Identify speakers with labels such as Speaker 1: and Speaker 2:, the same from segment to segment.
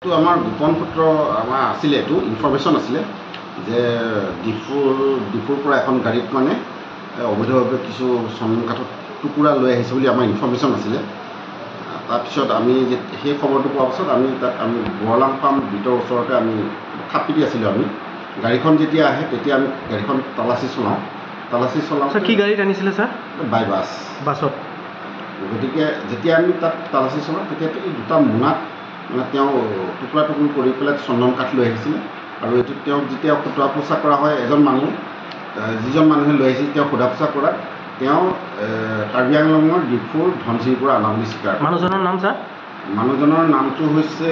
Speaker 1: আমাৰ গোপন সূত্ৰ আমাৰ আছিলে, এইটো ইনফৰমেশ্যন আছিলে যে ডিফুৰ পৰা এখন গাড়ীত মানে অবৈধভাৱে কিছু চন্দন কাঠৰ টুকুৰা লৈ আহিছে বুলি আমাৰ ইনফৰমেশ্যন আছিলে। তাৰপিছত আমি সেই খবৰটো পোৱাৰ পাছত আমি বৰলাং পাম বিটৰ ওচৰতে আমি থাপ পিটি আছিলোঁ। আমি গাড়ীখন যেতিয়া আহে তেতিয়া আমি গাড়ীখন তালাচী চলাওঁ।
Speaker 2: কি গাড়ীত আনিছিলে ছাৰ?
Speaker 1: বাই বাছত। গতিকে যেতিয়া আমি তাত তালাচী চলাওঁ তেতিয়া এই দুটা মোনাত মানে তেওঁ টুকুৰা কৰি পেলাই চন্দন কাঠ লৈ আহিছিলে। আৰু এইটো তেওঁক যেতিয়া সোধা পোছা কৰা হয়, যিজন মানুহে লৈ আহিছিল তেওঁ সোধা পোছা কৰাত তেওঁ কাৰ্বি আংলঙৰ ডিফুৰ ধনচিৰিৰ পৰা অনা বুলি স্বীকাৰ কৰে।
Speaker 2: মানুহজনৰ নাম ছাৰ?
Speaker 1: মানুহজনৰ নামটো হৈছে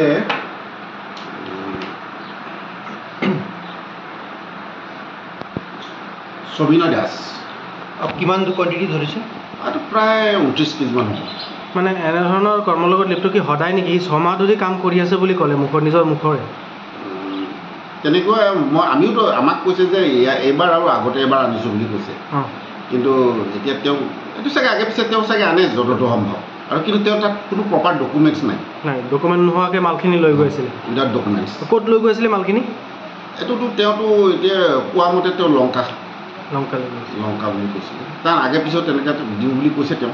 Speaker 1: সবিনয় দাস।
Speaker 2: কিমান কোৱান্টিটি ধৰিছে?
Speaker 1: এইটো প্ৰায় 29 কেজিমান হ'ব।
Speaker 2: মানে এনেধৰণৰ কৰ্মৰ লগত লিপ্ত কি সদায় নেকি? 6 মাহ ধৰি কাম কৰি আছে বুলি ক'লে নিজৰ মুখৰে।
Speaker 1: তেনেকুৱা আমিওতো আমাক কৈছে যে এইবাৰ আৰু আগতে এবাৰ আনিছোঁ বুলি কৈছে। কিন্তু এতিয়া তেওঁ এইটো চাগে আগে পিছে তেওঁ চাগে আনে য'তটো সম্ভৱ। আৰু কিন্তু তেওঁ তাত কোনো প্ৰপাৰ ডকুমেণ্টছ নাই।
Speaker 2: ডকুমেণ্ট নোহোৱাকৈ মালখিনি লৈ গৈ আছিলে?
Speaker 1: Without documents.
Speaker 2: ক'ত লৈ গৈ আছিলে মালখিনি?
Speaker 1: এইটোতো তেওঁতো এতিয়া কোৱা মতে তেওঁ লংকা
Speaker 2: লৈ গৈছিলে।
Speaker 1: লংকা বুলি কৈছিলে। তাৰ আগে পিছত তেনেকৈ দিওঁ বুলি কৈছে তেওঁ।